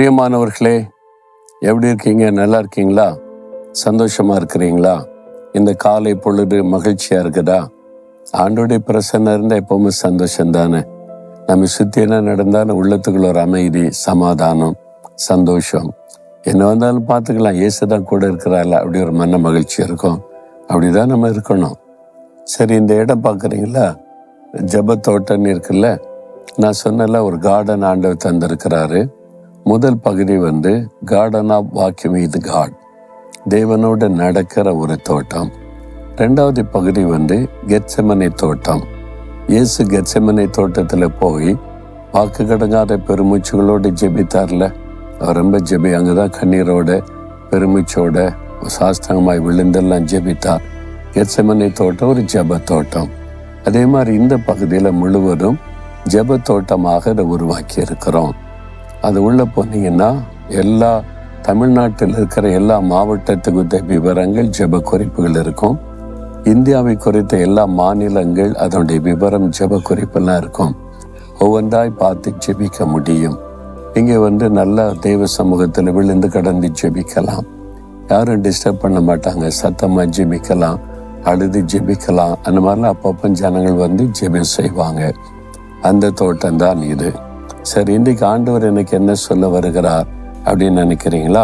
பிரியமானவர்களே, எப்படி இருக்கீங்க? நல்லா இருக்கீங்களா? சந்தோஷமா இருக்கிறீங்களா? இந்த காலை பொழுது மகிழ்ச்சியா இருக்குதா? ஆண்டோடைய பிரசன்னம் இருந்தால் எப்பவுமே சந்தோஷம் தானே. நம்ம சுற்றி என்ன நடந்தாலும் உள்ளத்துக்குள்ள ஒரு அமைதி, சமாதானம், சந்தோஷம் என்ன வந்தாலும் பார்த்துக்கலாம். இயேசுதான் கூட இருக்கிறாள், அப்படி ஒரு மன மகிழ்ச்சி இருக்கும். அப்படிதான் நம்ம இருக்கணும். சரி, இந்த இடம் பார்க்குறீங்களா? ஜெபத்தோட்டம்னு இருக்குல்ல. நான் சொன்னல, ஒரு கார்டன் ஆண்டவர் தந்திருக்கிறாரு. முதல் பகுதி garden of walking with God, தேவனோடு நடக்கிற ஒரு தோட்டம். ரெண்டாவது பகுதி கெத்செமனே தோட்டம். இயேசு கெத்செமனே தோட்டத்தில் போய் வாக்கு கடங்காத பெருமூச்சுகளோடு ஜெபித்தார்ல. அவர் ரொம்ப அங்கதான் கண்ணீரோட பெருமூச்சோட சாஸ்திரமாய் விழுந்தெல்லாம் ஜெபித்தார். கெத்செமனே தோட்டம் ஒரு ஜெப தோட்டம். அதே மாதிரி இந்த பகுதியில் முழுவதும் ஜெப தோட்டமாக அதை உருவாக்கி இருக்கிறோம். அது உள்ள போனீங்கன்னா எல்லா தமிழ்நாட்டில் இருக்கிற எல்லா மாவட்டத்துக்கு விவரங்கள், ஜெப குறிப்புகள் இருக்கும். இந்தியாவை குறித்த எல்லா மாநிலங்கள் அதனுடைய விவரம், ஜெப குறிப்பெல்லாம் இருக்கும். ஒவ்வொன்றாய் பார்த்து ஜெபிக்க முடியும். இங்கே நல்லா தெய்வ சமூகத்தில் விழுந்து கடந்து ஜெபிக்கலாம். யாரும் டிஸ்டர்ப் பண்ண மாட்டாங்க. சத்தமாக ஜெபிக்கலாம், அழுது ஜெபிக்கலாம். அந்த மாதிரிலாம் அப்பப்போ ஜனங்கள் ஜெபம் செய்வாங்க. அந்த தோட்டம் தான் இது. சரி, இன்றைக்கு ஆண்டவர் எனக்கு என்ன சொல்ல வருகிறார் அப்படின்னு நினைக்கிறீங்களா?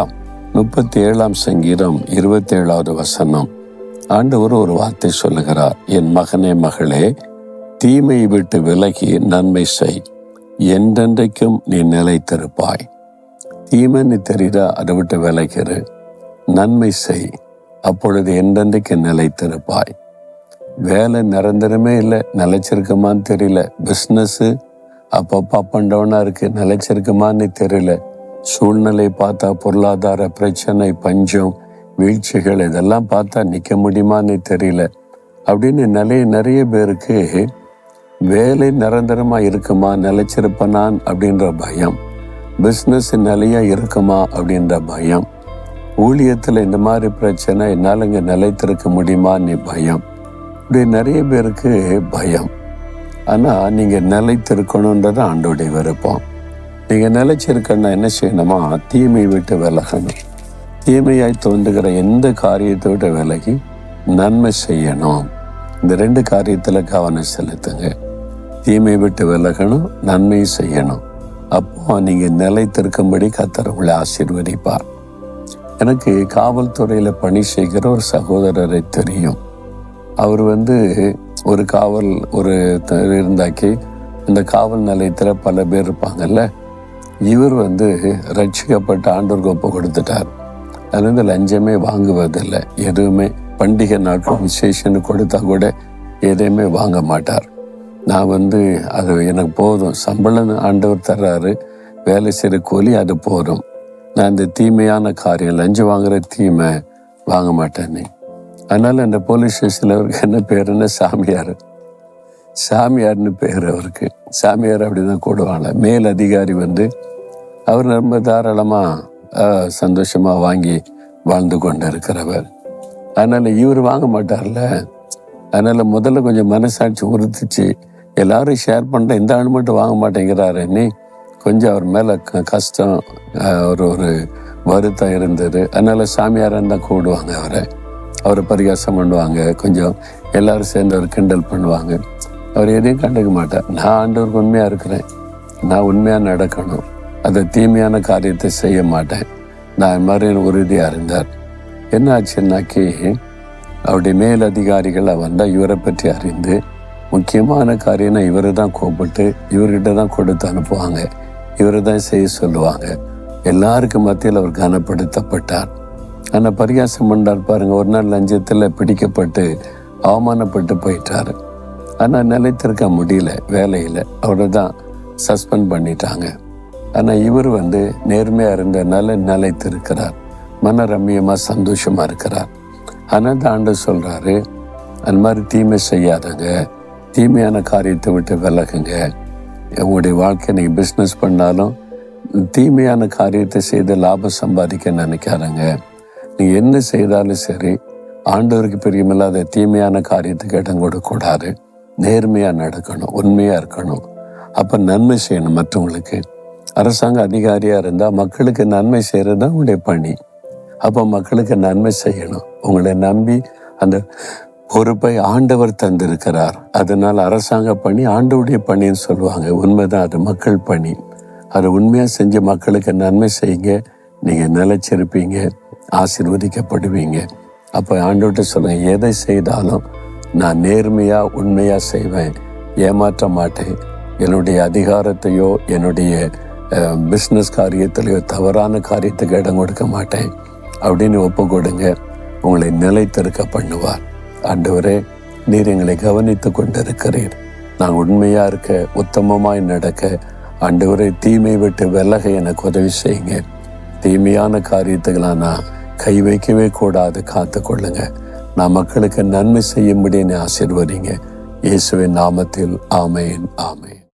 37ஆம் சங்கீதம் 27வது வசனம். ஆண்டவர் ஒரு வார்த்தை சொல்லுகிறார். என் மகனே, மகளே, தீமையை விட்டு விலகி நன்மை செய், என்றென்றைக்கும் நீ நிலைத்திருப்பாய். தீமைன்னு தெரியுதா? அதை விட்டு விலகிரு, நன்மை செய், அப்பொழுது என்றென்றைக்கு நிலைத்திருப்பாய். வேலை நிரந்தரமே இல்லை, நிலைச்சிருக்குமான்னு தெரியல. பிஸ்னஸ்ஸு அப்பப்போ அப் அண்ட் டவுனாக இருக்குது, நிலைச்சிருக்குமான்னு தெரியல. சூழ்நிலை பார்த்தா பொருளாதார பிரச்சனை, பஞ்சம், வீழ்ச்சிகள், இதெல்லாம் பார்த்தா நிற்க முடியுமான்னு தெரியல. அப்படின்னு நிறைய பேருக்கு வேலை நிரந்தரமாக இருக்குமா, நிலைச்சிருப்பனான் அப்படின்ற பயம். பிஸ்னஸ் நிலையாக இருக்குமா அப்படின்ற பயம். ஊழியத்தில் இந்த மாதிரி பிரச்சனை, என்னால் இங்கே நிலைத்திருக்க முடியுமான்னு பயம். இப்படி நிறைய பேருக்கு பயம். ஆனால் நீங்கள் நிலைத்திருக்கணுன்றது ஆண்டோடைய விருப்பம். நீங்கள் நிலைச்சிருக்கணும்னா என்ன செய்யணுமா? தீமை விட்டு விலகணும். தீமையாய் தோன்றுகிற எந்த காரியத்தை விட்டு விலகி நன்மை செய்யணும். இந்த 2 காரியத்தில் கவனம் செலுத்துங்க. தீமை விட்டு விலகணும், நன்மை செய்யணும். அப்போ நீங்கள் நிலைத்திருக்கும்படி கர்த்தர் உங்களை ஆசீர்வதிப்பார். எனக்கு காவல்துறையில் பணி செய்கிற ஒரு சகோதரரை தெரியும். அவர் ஒரு காவல் இருந்தாக்கி இந்த காவல் நிலையத்தில் பல பேர் இருப்பாங்கல்ல. இவர் ரட்சிக்கப்பட்ட ஆண்டவருக்கு ஒப்பு கொடுத்துட்டார். அது லஞ்சமே வாங்குவதில்லை. எதுவுமே பண்டிகை நாட்கள் விசேஷன்னு கொடுத்தா கூட எதையுமே வாங்க மாட்டார். நான் அது எனக்கு போதும், சம்பளம் ஆண்டவர் தர்றாரு, வேலை செய்கிற கூலி அது போதும், நான் இந்த தீமையான காரியம், லஞ்சம் வாங்குற தீமை வாங்க மாட்டேன்னு. அதனால் அந்த போலீஸ் ஸ்டேஷனில் அவருக்கு என்ன பேருன்னா சாமியார்னு பேர் அவருக்கு. சாமியார் அப்படி தான் கூடுவாங்க. மேல் அதிகாரி அவர் ரொம்ப தாராளமாக சந்தோஷமாக வாங்கி வாழ்ந்து கொண்டு இருக்கிறவர். அதனால் இவர் வாங்க மாட்டார்ல. அதனால் முதல்ல கொஞ்சம் மனசாட்சி உறுத்துச்சு. எல்லாரும் ஷேர் பண்ணுற இந்த ஆள் மட்டும் வாங்க மாட்டேங்கிறாருன்னு கொஞ்சம் அவர் மேலே கஷ்டம், ஒரு வருத்தம் இருந்தது. அதனால் சாமியாரான்னு தான் கூடுவாங்க. அவரை பரிகாசம் பண்ணுவாங்க. கொஞ்சம் எல்லாரும் சேர்ந்து அவர் கிண்டல் பண்ணுவாங்க. அவர் எதையும் கண்டுக்க மாட்டார். நான் ஆண்டவருக்கு உண்மையாக இருக்கிறேன், நான் உண்மையாக நடக்கணும், அதை தீமையான காரியத்தை செய்ய மாட்டேன், நான் மாதிரி உறுதியாக இருந்தார். என்ன ஆச்சுன்னாக்கி அவருடைய மேல் அதிகாரிகள் வந்தால் இவரை பற்றி அறிந்து முக்கியமான காரியம்னா இவரை தான் கூப்பிட்டு இவர்கிட்ட தான் கொடுத்து அனுப்புவாங்க, இவரை தான் செய்ய சொல்லுவாங்க. எல்லாருக்கும் மத்தியில் அவர் கனப்படுத்தப்பட்டார். ஆனால் பரிகாசம் பண்ணார் பாருங்க. ஒரு நாள் லஞ்சத்தில் பிடிக்கப்பட்டு அவமானப்பட்டு போயிட்டாரு. ஆனால் நிலைத்திருக்க முடியல வேலையில். அவரை தான் சஸ்பெண்ட் பண்ணிட்டாங்க. ஆனால் இவர் நேர்மையாக இருந்ததுனால நிலைத்திருக்கிறார், மன ரம்மியமாக சந்தோஷமாக இருக்கிறார். ஆனால் தான் ஆண்டவர் சொல்கிறாரு, அந்த மாதிரி தீமை செய்யாதங்க, தீமையான காரியத்தை விட்டு விலகுங்க. உங்களுடைய வாழ்க்கை நீங்கள் பிஸ்னஸ் பண்ணாலும் தீமையான காரியத்தை செய்து லாபம் சம்பாதிக்க நினைக்காதங்க. நீங்கள் என்ன செய்தாலும் சரி, ஆண்டவருக்கு பிரியமில்லாத தீமையான காரியத்துக்கு இடம் கொடுக்கக்கூடாது. நேர்மையாக நடக்கணும், உண்மையாக இருக்கணும். அப்போ நன்மை செய்யணும் மற்றவங்களுக்கு. அரசாங்க அதிகாரியாக இருந்தால் மக்களுக்கு நன்மை செய்கிறது தான் உங்களுடைய பணி. அப்போ மக்களுக்கு நன்மை செய்யணும். உங்களை நம்பி அந்த பொறுப்பை ஆண்டவர் தந்திருக்கிறார். அதனால் அரசாங்க பணி ஆண்டவருடைய பணின்னு சொல்லுவாங்க. உண்மைதான், அது மக்கள் பணி. அதை உண்மையாக செஞ்சு மக்களுக்கு நன்மை செய்யுங்க. நீங்கள் நிலைச்சிருப்பீங்க, ஆசீர்வதிக்கப்படுவீங்க. அப்போ ஆண்டவர்கிட்ட சொல்லுங்க, எதை செய்தாலும் நான் நேர்மையாக உண்மையாக செய்வேன், ஏமாற்ற மாட்டேன். என்னுடைய அதிகாரத்தையோ என்னுடைய பிஸ்னஸ் காரியத்திலையோ தவறான காரியத்துக்கு இடம் கொடுக்க மாட்டேன் அப்படின்னு ஒப்பு கொடுங்க. உங்களை நிலைத்திருக்க பண்ணுவார். ஆண்டவரே, நீர் எங்களை கவனித்து கொண்டிருக்கிறீர். நான் உண்மையாக இருக்க, உத்தமமாய் நடக்க, ஆண்டவரே தீமை விட்டு விலக எனக்கு உதவி செய்யுங்க. தீமையான காரியத்துக்கெல்லாம் நான் கை வைக்கவே கூடாது, காத்து கொள்ளுங்க. நான் மக்களுக்கு நன்மை செய்யும்படி என்னை ஆசீர்வதிங்க. இயேசுவின் நாமத்தில் ஆமேன், ஆமேன்.